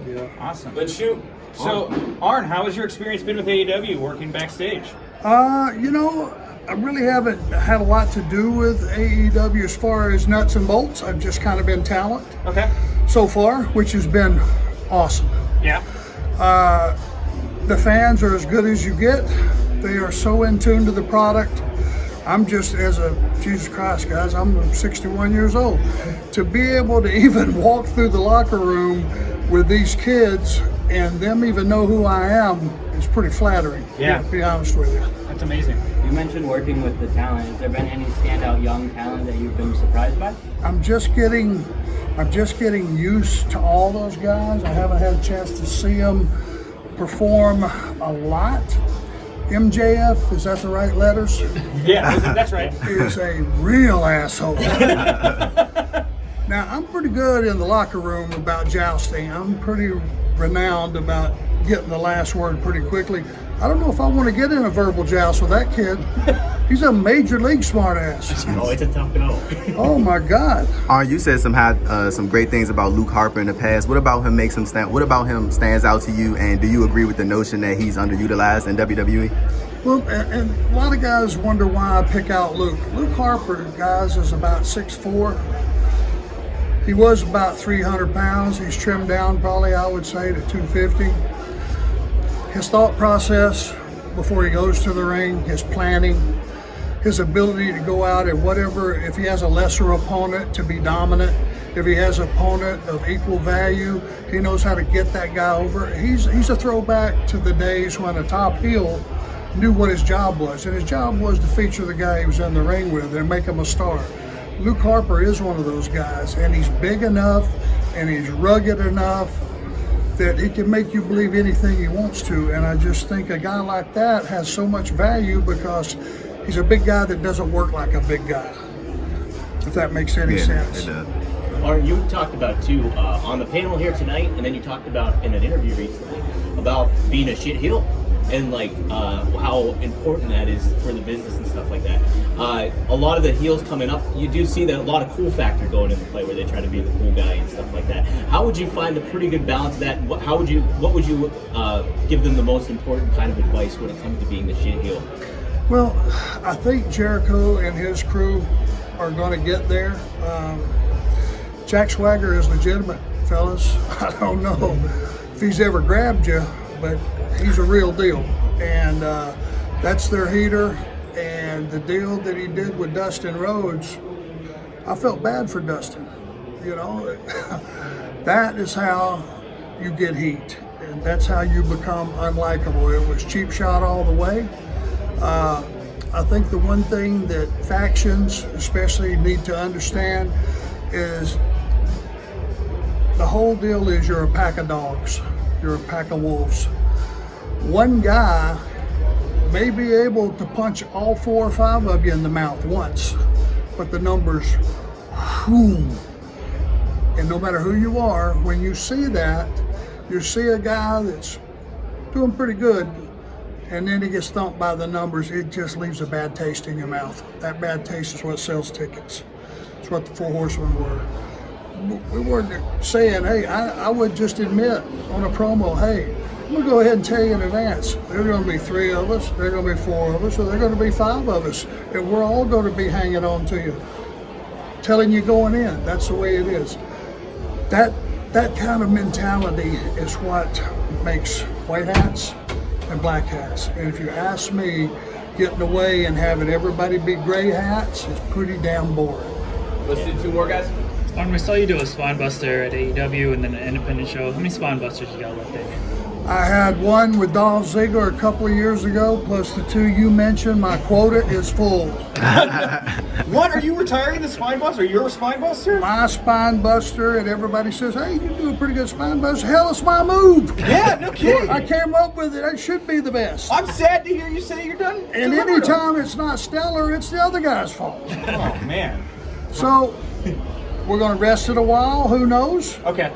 Yeah. Awesome. Let's shoot. So, Arn, how has your experience been with AEW working backstage? You know, I really haven't had a lot to do with AEW as far as nuts and bolts. I've just kind of been talent so far, which has been awesome. Yeah. The fans are as good as you get. They are so in tune to the product. I'm just, Jesus Christ, guys, I'm 61 years old. To be able to even walk through the locker room with these kids and them even know who I am is pretty flattering. Yeah. To be honest with you. That's amazing. You mentioned working with the talent. Has there been any standout young talent that you've been surprised by? I'm just getting used to all those guys. I haven't had a chance to see them perform a lot. MJF, is that the right letters? Yeah, that's right. Is a real asshole. Now, I'm pretty good in the locker room about jousting. I'm pretty renowned about getting the last word pretty quickly. I don't know if I want to get in a verbal joust with that kid. He's a major league smartass. Oh, it's a tough go. Oh my God! You said some great things about Luke Harper in the past. What about him makes him stand? What about him stands out to you? And do you agree with the notion that he's underutilized in WWE? Well, and a lot of guys wonder why I pick out Luke. Luke Harper, guys, is about 6'4". He was about 300 pounds. He's trimmed down probably, I would say, to 250. His thought process before he goes to the ring, his planning, his ability to go out and whatever, if he has a lesser opponent, to be dominant. If he has an opponent of equal value, he knows how to get that guy over. He's a throwback to the days when a top heel knew what his job was, and his job was to feature the guy he was in the ring with and make him a star. Luke Harper is one of those guys, and he's big enough and he's rugged enough that he can make you believe anything he wants to. And I just think a guy like that has so much value because he's a big guy that doesn't work like a big guy, if that makes any sense. It does. Arn, you talked about too on the panel here tonight, and then you talked about in an interview recently about being a shit heel and like how important that is for the business and stuff like that. A lot of the heels coming up, you do see that a lot of cool factor going into play where they try to be the cool guy and stuff like that. How would you find a pretty good balance of that? What would you give them the most important kind of advice when it comes to being the shit heel? Well, I think Jericho and his crew are going to get there. Jack Swagger is legitimate, fellas. I don't know if he's ever grabbed you, but he's a real deal. And that's their heater. And the deal that he did with Dustin Rhodes, I felt bad for Dustin. You know, that is how you get heat. And that's how you become unlikable. It was cheap shot all the way. I think the one thing that factions especially need to understand is the whole deal is you're a pack of dogs. You're a pack of wolves. One guy may be able to punch all 4 or 5 of you in the mouth once, but the numbers, boom. And no matter who you are, when you see that, you see a guy that's doing pretty good, and then he gets thumped by the numbers, it just leaves a bad taste in your mouth. That bad taste is what sells tickets. It's what the 4 Horsemen were. We weren't saying, hey, I would just admit on a promo, hey, I'm going to go ahead and tell you in advance, there are going to be 3 of us, there are going to be 4 of us, or there are going to be 5 of us, and we're all going to be hanging on to you, telling you going in. That's the way it is. That kind of mentality is what makes white hats and black hats. And if you ask me, getting away and having everybody be gray hats is pretty damn boring. Let's do 2 more, guys. We saw you do a spine buster at AEW and then an independent show. How many spine busters you got left in you? I had one with Dolph Ziggler a couple of years ago, plus the 2 you mentioned. My quota is full. What? Are you retiring the spine buster? You're a spine buster? My spine buster, and everybody says, hey, you do a pretty good spine buster. Hell, it's my move. Yeah, no kidding. I came up with it. It should be the best. I'm sad to hear you say you're done. And anytime it's not stellar, it's the other guy's fault. Oh, man. So we're going to rest it a while. Who knows? Okay.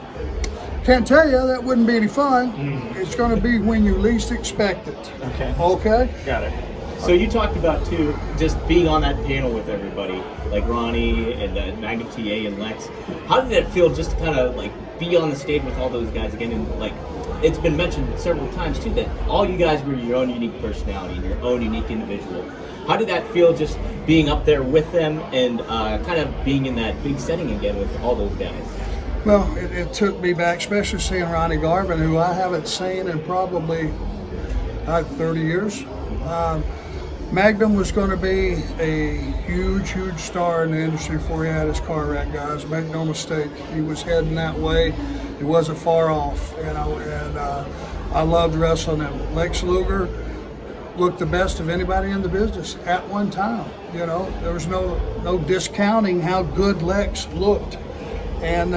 Can't tell you. That wouldn't be any fun. It's going to be when you least expect it. Okay. Okay? Got it. So you talked about, too, just being on that panel with everybody, like Ronnie and Magnum TA and Lex. How did that feel just to kind of, like, be on the stage with all those guys again, and like it's been mentioned several times too that all you guys were your own unique personality and your own unique individual. How did that feel, just being up there with them and kind of being in that big setting again with all those guys? Well, it took me back, especially seeing Ronnie Garvin, who I haven't seen in probably 30 years. Magnum was going to be a huge, huge star in the industry before he had his car wreck, guys. Make no mistake. He was heading that way. He wasn't far off. And I loved wrestling him. Lex Luger looked the best of anybody in the business at one time. You know, there was no discounting how good Lex looked. And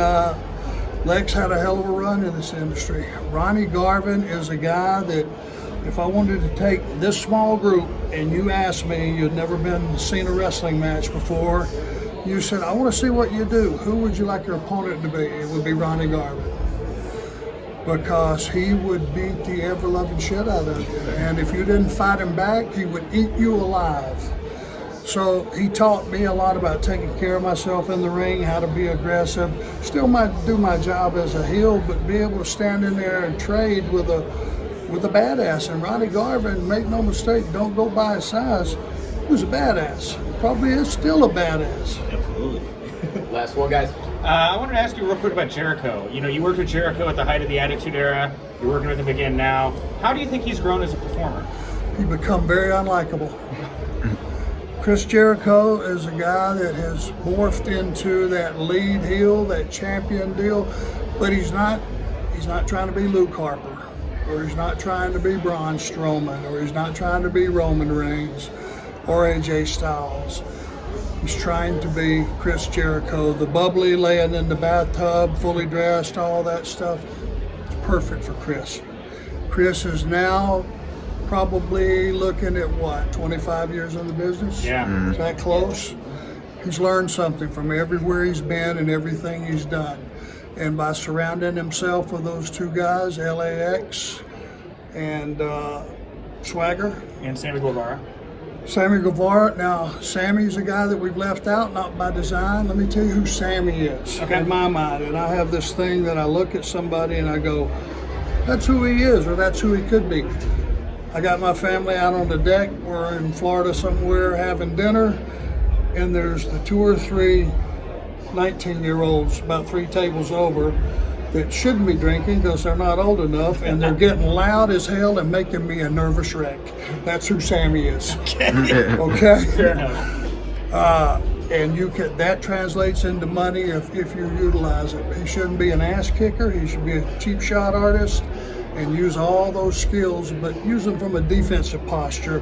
Lex had a hell of a run in this industry. Ronnie Garvin is a guy that, if I wanted to take this small group and you asked me, you'd never seen a wrestling match before, you said, I want to see what you do. Who would you like your opponent to be? It would be Ronnie Garvin. Because he would beat the ever-loving shit out of you. And if you didn't fight him back, he would eat you alive. So he taught me a lot about taking care of myself in the ring, how to be aggressive. Still might do my job as a heel, but be able to stand in there and trade with a badass. And Ronnie Garvin, make no mistake, don't go by his size, he was a badass. Probably is still a badass. Absolutely. Last one, guys. I wanted to ask you real quick about Jericho. You know, you worked with Jericho at the height of the Attitude Era. You're working with him again now. How do you think he's grown as a performer? He become very unlikable. Chris Jericho is a guy that has morphed into that lead heel, that champion deal, but he's not trying to be Luke Harper, or he's not trying to be Braun Strowman, or he's not trying to be Roman Reigns or AJ Styles. He's trying to be Chris Jericho, the bubbly, laying in the bathtub, fully dressed, all that stuff. It's perfect for Chris. Chris is now probably looking at 25 years in the business? Yeah. Is that close? He's learned something from everywhere he's been and everything he's done. And by surrounding himself with those two guys, LAX and Swagger. And Sammy Guevara. Sammy Guevara. Now, Sammy's a guy that we've left out, not by design. Let me tell you who Sammy is in my mind. And I have this thing that I look at somebody and I go, that's who he is, or that's who he could be. I got my family out on the deck. We're in Florida somewhere having dinner, and there's the 2 or 3 19-year-olds about 3 tables over that shouldn't be drinking because they're not old enough, and they're getting loud as hell and making me a nervous wreck. That's who Sammy is. Okay? Fair enough. And that translates into money if you utilize it. He shouldn't be an ass kicker. He should be a cheap shot artist and use all those skills, but use them from a defensive posture,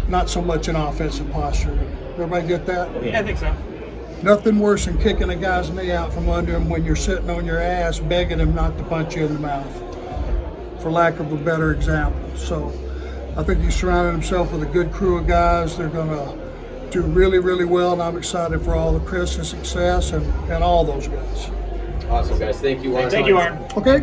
not so much an offensive posture. Everybody get that? Yeah, I think so. Nothing worse than kicking a guy's knee out from under him when you're sitting on your ass begging him not to punch you in the mouth, for lack of a better example. So I think he's surrounded himself with a good crew of guys. They're going to do really, really well, and I'm excited for all the Chris's success and all those guys. Awesome, guys. Thank you, Arn. Thank you, Arn. Okay.